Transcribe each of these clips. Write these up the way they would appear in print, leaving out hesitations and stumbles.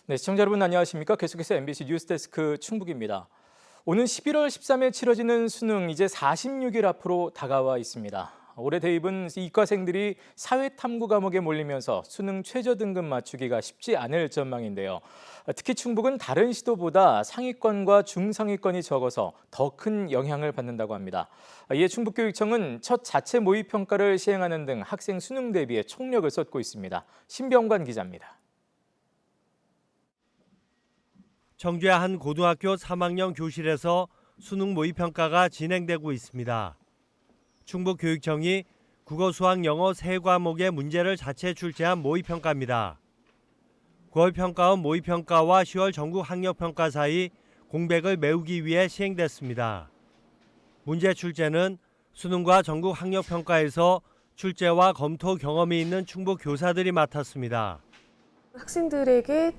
네, 시청자 여러분 안녕하십니까? 계속해서 MBC 뉴스데스크 충북입니다. 오는 11월 13일 치러지는 수능 이제 46일 앞으로 다가와 있습니다. 올해 대입은 이과생들이 사회탐구 과목에 몰리면서 수능 최저 등급 맞추기가 쉽지 않을 전망인데요. 특히 충북은 다른 시도보다 상위권과 중상위권이 적어서 더 큰 영향을 받는다고 합니다. 이에 충북교육청은 첫 자체 모의평가를 시행하는 등 학생 수능 대비에 총력을 쏟고 있습니다. 신병관 기자입니다. 청주의 한 고등학교 3학년 교실에서 수능 모의평가가 진행되고 있습니다. 충북교육청이 국어, 수학, 영어 세 과목의 문제를 자체 출제한 모의평가입니다. 9월 평가원 모의평가와 10월 전국 학력평가 사이 공백을 메우기 위해 시행됐습니다. 문제 출제는 수능과 전국 학력평가에서 출제와 검토 경험이 있는 충북 교사들이 맡았습니다. 학생들에게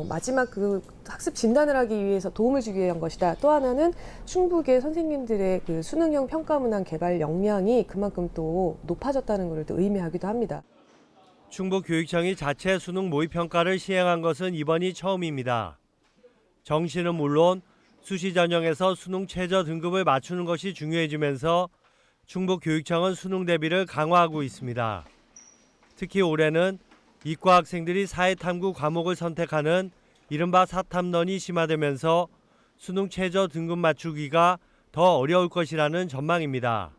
마지막 그 학습 진단을 하기 위해서 도움을 주기 위한 것이다. 또 하나는 충북의 선생님들의 그 수능형 평가 문항 개발 역량이 그만큼 또 높아졌다는 것을 또 의미하기도 합니다. 충북교육청이 자체 수능 모의평가를 시행한 것은 이번이 처음입니다. 정시는 물론 수시 전형에서 수능 최저 등급을 맞추는 것이 중요해지면서 충북교육청은 수능 대비를 강화하고 있습니다. 특히 올해는 이과 학생들이 사회탐구 과목을 선택하는 이른바 사탐론이 심화되면서 수능 최저 등급 맞추기가 더 어려울 것이라는 전망입니다.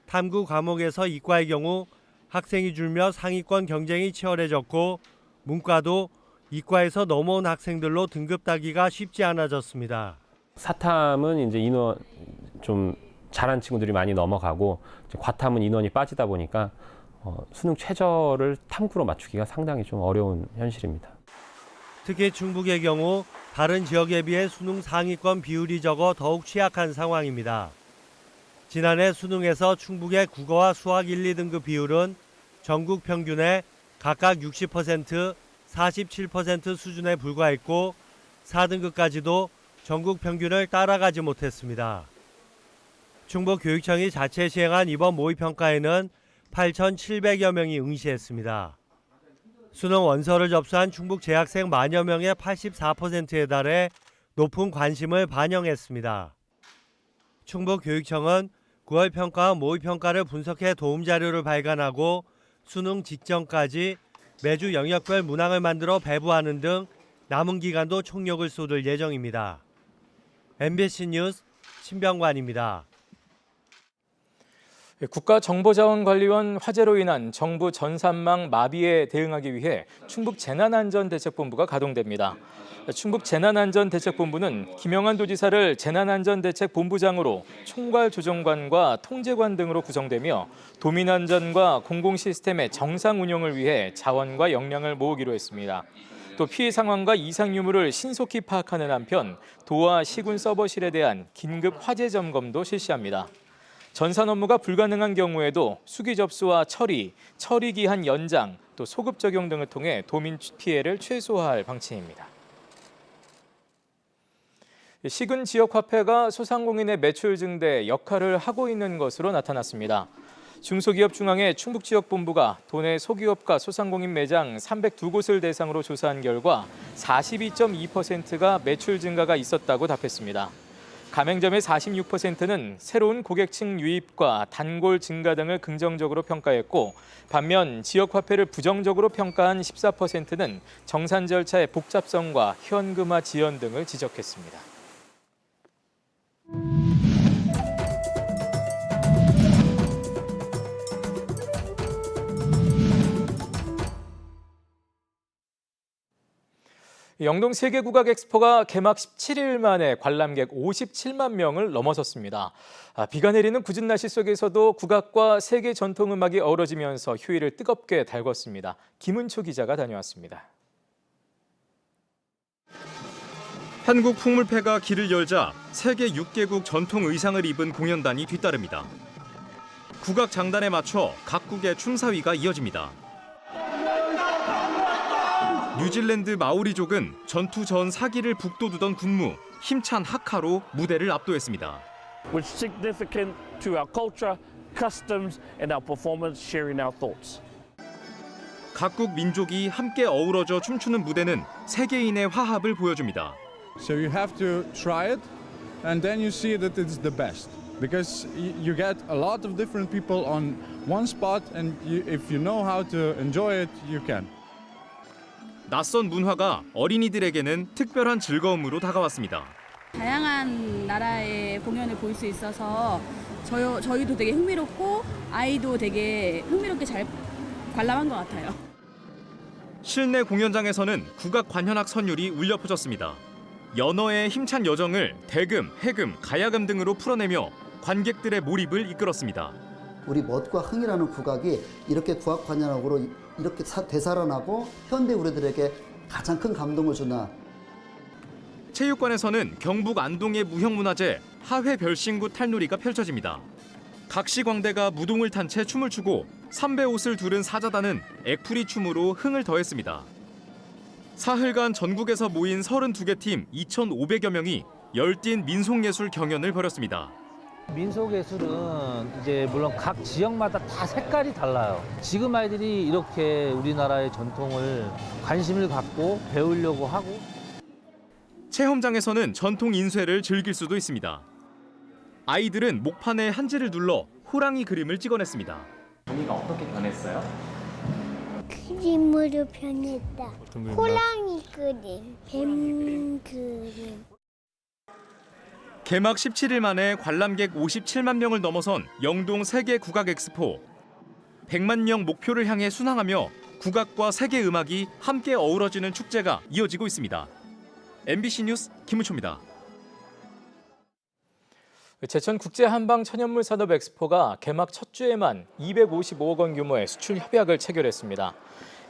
탐구 과목에서 이과의 경우 학생이 줄며 상위권 경쟁이 치열해졌고 문과도 이과에서 넘어온 학생들로 등급 따기가 쉽지 않아졌습니다. 사탐은 이제 인원 좀 잘한 친구들이 많이 넘어가고 과탐은 인원이 빠지다 보니까 수능 최저를 탐구로 맞추기가 상당히 좀 어려운 현실입니다. 특히 충북의 경우 다른 지역에 비해 수능 상위권 비율이 적어 더욱 취약한 상황입니다. 지난해 수능에서 충북의 국어와 수학 1, 2등급 비율은 전국 평균의 각각 60%, 47% 수준에 불과했고 4등급까지도 전국 평균을 따라가지 못했습니다. 충북교육청이 자체 시행한 이번 모의평가에는 8,700여 명이 응시했습니다. 수능 원서를 접수한 충북 재학생 만여 명의 84%에 달해 높은 관심을 반영했습니다. 충북교육청은 9월 평가와 모의평가를 분석해 도움 자료를 발간하고 수능 직전까지 매주 영역별 문항을 만들어 배부하는 등 남은 기간도 총력을 쏟을 예정입니다. MBC 뉴스 신병관입니다. 국가정보자원관리원 화재로 인한 정부 전산망 마비에 대응하기 위해 충북재난안전대책본부가 가동됩니다. 충북재난안전대책본부는 김영환 도지사를 재난안전대책본부장으로 총괄조정관과 통제관 등으로 구성되며 도민안전과 공공시스템의 정상 운영을 위해 자원과 역량을 모으기로 했습니다. 또 피해 상황과 이상 유무를 신속히 파악하는 한편 도와 시군 서버실에 대한 긴급 화재 점검도 실시합니다. 전산 업무가 불가능한 경우에도 수기 접수와 처리 기한 연장, 또 소급 적용 등을 통해 도민 피해를 최소화할 방침입니다. 식은 지역 화폐가 소상공인의 매출 증대에 역할을 하고 있는 것으로 나타났습니다. 중소기업중앙회 충북지역본부가 도내 소기업과 소상공인 매장 302곳을 대상으로 조사한 결과 42.2%가 매출 증가가 있었다고 답했습니다. 가맹점의 46%는 새로운 고객층 유입과 단골 증가 등을 긍정적으로 평가했고 반면 지역화폐를 부정적으로 평가한 14%는 정산 절차의 복잡성과 현금화 지연 등을 지적했습니다. 영동 세계국악 엑스포가 개막 17일 만에 관람객 57만 명을 넘어섰습니다. 비가 내리는 궂은 날씨 속에서도 국악과 세계 전통음악이 어우러지면서 휴일을 뜨겁게 달궜습니다. 김은초 기자가 다녀왔습니다. 한국 풍물패가 길을 열자 세계 6개국 전통 의상을 입은 공연단이 뒤따릅니다. 국악 장단에 맞춰 각국의 춤사위가 이어집니다. 뉴질랜드 마오리족은 전투 전 사기를 북돋우던 군무, 힘찬 하카로 무대를 압도했습니다. Which is significant to our culture, customs, and our performance, sharing our thoughts. 각국 민족이 함께 어우러져 춤추는 무대는 세계인의 화합을 보여줍니다. So you have to try it, and then you see that it's the best. Because you get a lot of different people on one spot, and if you know how to enjoy it, you can. 낯선 문화가 어린이들에게는 특별한 즐거움으로 다가왔습니다. 다양한 나라의 공연을 볼 수 있어서 저희도 되게 흥미롭고 아이도 되게 흥미롭게 잘 관람한 것 같아요. 실내 공연장에서는 국악 관현악 선율이 울려 퍼졌습니다. 연어의 힘찬 여정을 대금, 해금, 가야금 등으로 풀어내며 관객들의 몰입을 이끌었습니다. 우리 멋과 흥이라는 국악이 이렇게 국악 관현악으로 이렇게 되살아나고 현대 우리들에게 가장 큰 감동을 주나. 체육관에서는 경북 안동의 무형문화재 하회 별신구 탈놀이가 펼쳐집니다. 각시광대가 무동을 탄 채 춤을 추고 삼배 옷을 두른 사자단은 액풀이 춤으로 흥을 더했습니다. 사흘간 전국에서 모인 32개 팀 2,500여 명이 열띤 민속예술 경연을 벌였습니다. 민속예술은 이제 물론 각 지역마다 다 색깔이 달라요. 지금 아이들이 이렇게 우리나라의 전통을 관심을 갖고 배우려고 하고. 체험장에서는 전통 인쇄를 즐길 수도 있습니다. 아이들은 목판에 한지를 눌러 호랑이 그림을 찍어냈습니다. 종이가 어떻게 변했어요? 그림으로 변했다. 호랑이 그림, 뱀 그림. 개막 17일 만에 관람객 57만 명을 넘어선 영동 세계 국악 엑스포. 100만 명 목표를 향해 순항하며 국악과 세계 음악이 함께 어우러지는 축제가 이어지고 있습니다. MBC 뉴스 김우초입니다. 제천 국제 한방 천연물 산업 엑스포가 개막 첫 주에만 255억 원 규모의 수출 협약을 체결했습니다.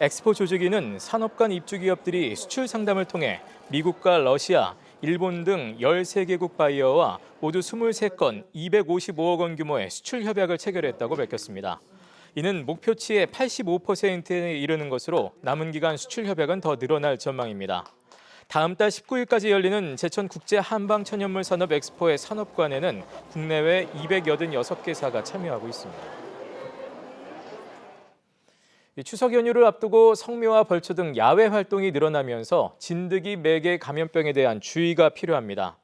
엑스포 조직위는 산업 간 입주 기업들이 수출 상담을 통해 미국과 러시아, 일본 등 13개국 바이어와 모두 23건 255억 원 규모의 수출 협약을 체결했다고 밝혔습니다. 이는 목표치의 85%에 이르는 것으로 남은 기간 수출 협약은 더 늘어날 전망입니다. 다음 달 19일까지 열리는 제천 국제 한방 천연물 산업 엑스포의 산업관에는 국내외 286개사가 참여하고 있습니다. 추석 연휴를 앞두고 성묘와 벌초 등 야외 활동이 늘어나면서 진드기, 매개, 감염병에 대한 주의가 필요합니다.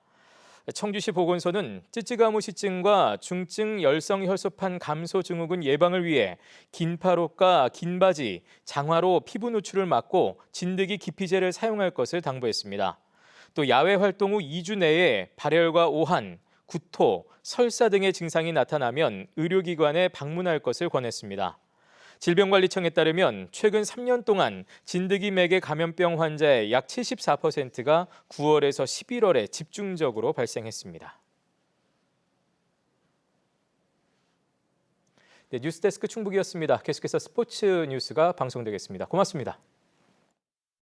청주시 보건소는 찌찌가무시증과 중증 열성 혈소판 감소 증후군 예방을 위해 긴팔옷과 긴 바지, 장화로 피부 노출을 막고 진드기 기피제를 사용할 것을 당부했습니다. 또 야외 활동 후 2주 내에 발열과 오한, 구토, 설사 등의 증상이 나타나면 의료기관에 방문할 것을 권했습니다. 질병관리청에 따르면 최근 3년 동안 진드기 매개 감염병 환자의 약 74%가 9월에서 11월에 집중적으로 발생했습니다. 네, 뉴스데스크 충북이었습니다. 계속해서 스포츠 뉴스가 방송되겠습니다. 고맙습니다.